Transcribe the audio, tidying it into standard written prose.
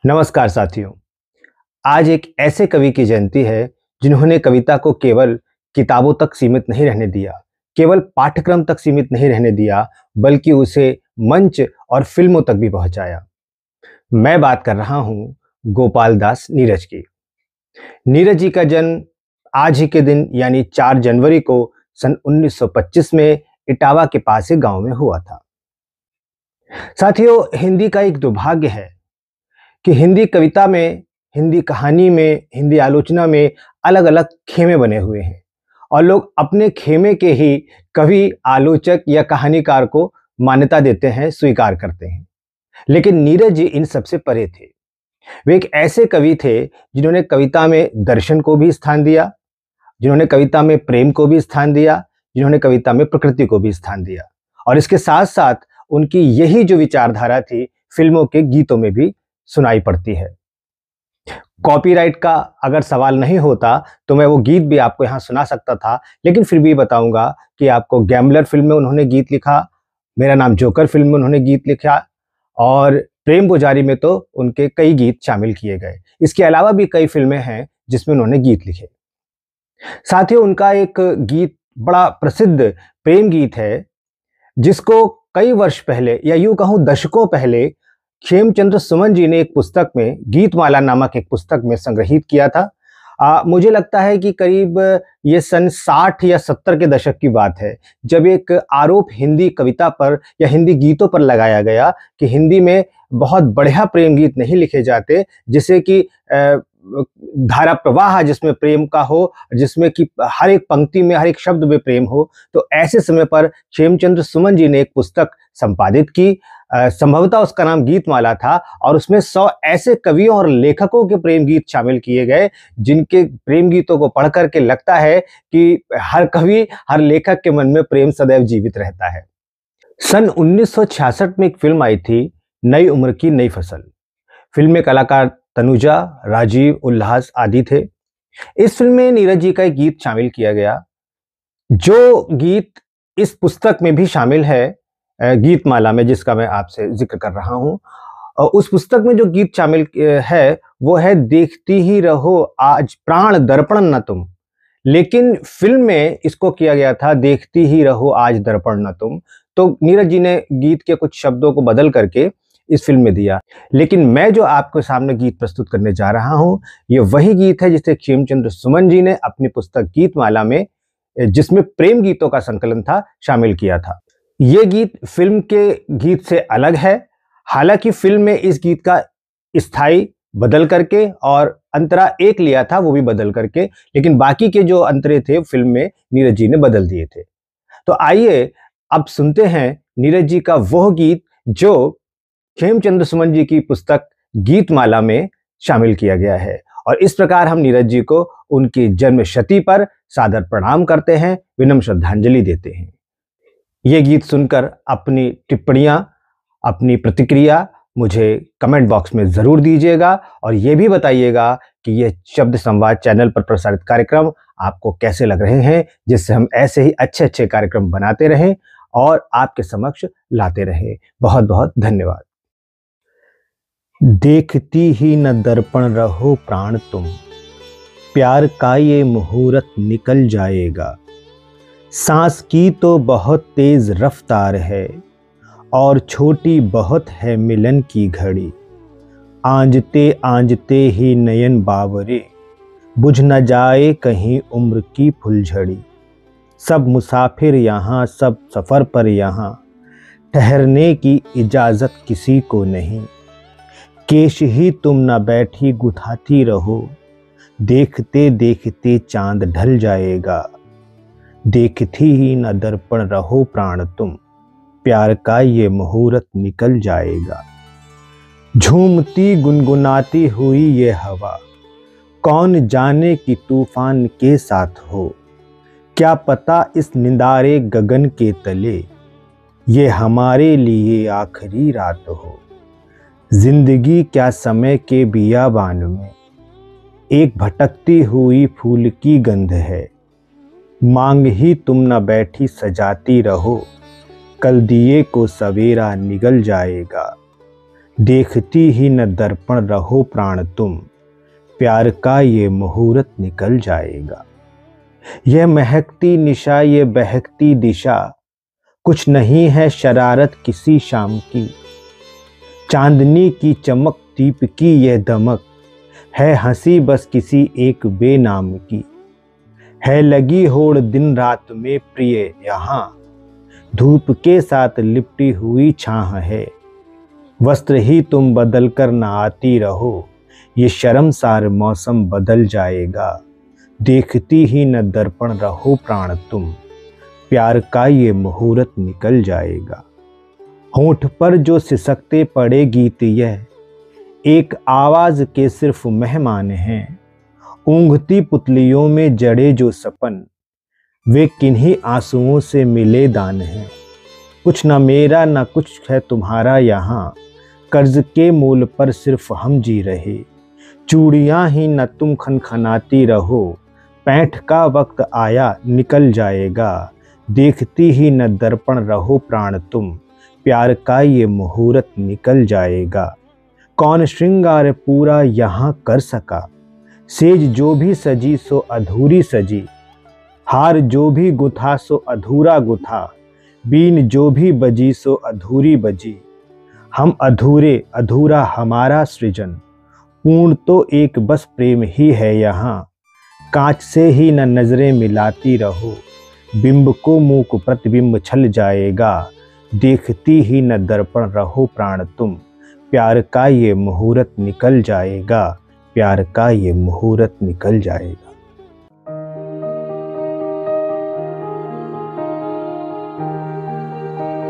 नमस्कार साथियों। आज एक ऐसे कवि की जयंती है जिन्होंने कविता को केवल किताबों तक सीमित नहीं रहने दिया, केवल पाठ्यक्रम तक सीमित नहीं रहने दिया, बल्कि उसे मंच और फिल्मों तक भी पहुंचाया। मैं बात कर रहा हूं गोपाल दास नीरज की। नीरज जी का जन्म आज ही के दिन यानी 4 जनवरी को सन 1925 में इटावा के पास एक गांव में हुआ था। साथियों, हिंदी का एक दुर्भाग्य है कि हिंदी कविता में, हिंदी कहानी में, हिंदी आलोचना में अलग-अलग खेमे बने हुए हैं और लोग अपने खेमे के ही कवि, आलोचक या कहानीकार को मान्यता देते हैं, स्वीकार करते हैं। लेकिन नीरज जी इन सबसे परे थे। वे एक ऐसे कवि थे जिन्होंने कविता में दर्शन को भी स्थान दिया, जिन्होंने कविता में प्रेम को भी स्थान दिया, जिन्होंने कविता में प्रकृति को भी स्थान दिया और इसके साथ-साथ उनकी यही जो विचारधारा थी, फिल्मों के गीतों में भी सुनाई पड़ती है। कॉपीराइट का अगर सवाल नहीं होता तो मैं वो गीत भी आपको यहाँ सुना सकता था, लेकिन फिर भी बताऊंगा कि आपको गैम्बलर फिल्म में उन्होंने गीत लिखा, मेरा नाम जोकर फिल्म में उन्होंने गीत लिखा और प्रेम पुजारी में तो उनके कई गीत शामिल किए गए। इसके अलावा भी कई फिल्में हैं जिसमें उन्होंने गीत लिखे। साथियों, उनका एक गीत बड़ा प्रसिद्ध प्रेम गीत है जिसको कई वर्ष पहले या यूं कहूं दशकों पहले खेमचंद्र सुमन जी ने एक पुस्तक में, गीतमाला नामक एक पुस्तक में संग्रहित किया था। मुझे लगता है कि करीब ये सन 60 या 70 के दशक की बात है, जब एक आरोप हिंदी कविता पर या हिंदी गीतों पर लगाया गया कि हिंदी में बहुत बढ़िया प्रेम गीत नहीं लिखे जाते, जिसे कि धारा प्रवाह जिसमें प्रेम का हो, जिसमें कि हर एक पंक्ति में, हर एक शब्द में प्रेम हो। तो ऐसे समय पर खेमचंद्र सुमन जी ने एक पुस्तक संपादित की, संभवतः उसका नाम गीतमाला था और उसमें 100 ऐसे कवियों और लेखकों के प्रेम गीत शामिल किए गए जिनके प्रेम गीतों को पढ़ करके लगता है कि हर कवि, हर लेखक के मन में प्रेम सदैव जीवित रहता है। सन 1966 में एक फिल्म आई थी, नई उम्र की नई फसल। फिल्म में कलाकार तनुजा, राजीव, उल्लास आदि थे। इस फिल्म में नीरज जी का एक गीत शामिल किया गया, जो गीत इस पुस्तक में भी शामिल है, गीतमाला में, जिसका मैं आपसे जिक्र कर रहा हूं। और उस पुस्तक में जो गीत शामिल है वो है देखती ही रहो आज प्राण दर्पण न तुम। लेकिन फिल्म में इसको किया गया था देखती ही रहो आज दर्पण न तुम। तो नीरज जी ने गीत के कुछ शब्दों को बदल करके इस फिल्म में दिया। लेकिन मैं जो आपके सामने गीत प्रस्तुत करने जा रहा हूं, ये वही गीत है जिसे खेमचंद्र सुमन जी ने अपनी पुस्तक गीतमाला में, जिसमें प्रेम गीतों का संकलन था, शामिल किया था। ये गीत फिल्म के गीत से अलग है। हालांकि फिल्म में इस गीत का स्थाई बदल करके और अंतरा एक लिया था, वो भी बदल करके, लेकिन बाकी के जो अंतरे थे फिल्म में नीरज जी ने बदल दिए थे। तो आइए अब सुनते हैं नीरज जी का वह गीत जो खेमचंद्र सुमन जी की पुस्तक गीतमाला में शामिल किया गया है। और इस प्रकार हम नीरज जी को उनकी जन्म शती पर सादर प्रणाम करते हैं, विनम्र श्रद्धांजलि देते हैं। ये गीत सुनकर अपनी टिप्पणियां, अपनी प्रतिक्रिया मुझे कमेंट बॉक्स में ज़रूर दीजिएगा और ये भी बताइएगा कि ये शब्द संवाद चैनल पर प्रसारित कार्यक्रम आपको कैसे लग रहे हैं, जिससे हम ऐसे ही अच्छे-अच्छे कार्यक्रम बनाते रहें और आपके समक्ष लाते रहें। बहुत-बहुत धन्यवाद। देखती ही न दर्पण रहो प्राण तुम, प्यार का ये मुहूर्त निकल जाएगा। सांस की तो बहुत तेज रफ्तार है और छोटी बहुत है मिलन की घड़ी। आंजते आंजते ही नयन बावरे, बुझ न जाए कहीं उम्र की फुलझड़ी। सब मुसाफिर यहाँ, सब सफ़र पर यहाँ, ठहरने की इजाज़त किसी को नहीं। केश ही तुम न बैठी गुथाती रहो, देखते देखते चांद ढल जाएगा। देखती ही न दर्पण रहो प्राण तुम, प्यार का ये मुहूर्त निकल जाएगा। झूमती गुनगुनाती हुई ये हवा, कौन जाने कि तूफान के साथ हो। क्या पता इस निंदारे गगन के तले, ये हमारे लिए आखिरी रात हो। जिंदगी क्या समय के बियाबान में, एक भटकती हुई फूल की गंध है। मांग ही तुम न बैठी सजाती रहो, कल दिए को सवेरा निगल जाएगा। देखती ही न दर्पण रहो प्राण तुम, प्यार का ये मुहूर्त निकल जाएगा। यह महकती निशा ये बहकती दिशा, कुछ नहीं है शरारत किसी शाम की। चांदनी की चमक दीप की यह दमक, है हंसी बस किसी एक बेनाम की। है लगी होड़ दिन रात में प्रिय यहाँ, धूप के साथ लिपटी हुई छाह है। वस्त्र ही तुम बदल कर न आती रहो, ये शर्मसार मौसम बदल जाएगा। देखती ही न दर्पण रहो प्राण तुम, प्यार का ये मुहूर्त निकल जाएगा। होंठ पर जो सिसकते पड़े गीत यह, एक आवाज के सिर्फ मेहमान हैं। ऊँघती पुतलियों में जड़े जो सपन, वे किन्हीं आंसुओं से मिले दान हैं। कुछ न मेरा न कुछ है तुम्हारा यहाँ, कर्ज के मूल पर सिर्फ हम जी रहे। चूड़ियाँ ही न तुम खनखनाती रहो, पैंठ का वक्त आया निकल जाएगा। देखती ही न दर्पण रहो प्राण तुम, प्यार का ये मुहूर्त निकल जाएगा। कौन श्रृंगार पूरा यहाँ कर सका, सेज जो भी सजी सो अधूरी सजी। हार जो भी गुथा सो अधूरा गुथा, बीन जो भी बजी सो अधूरी बजी। हम अधूरे अधूरा हमारा सृजन, पूर्ण तो एक बस प्रेम ही है यहाँ। कांच से ही न नजरें मिलाती रहो, बिंब को मूक प्रतिबिंब छल जाएगा। देखती ही न दर्पण रहो प्राण तुम, प्यार का ये मुहूर्त निकल जाएगा। प्यार का ये मुहूर्त निकल जाएगा।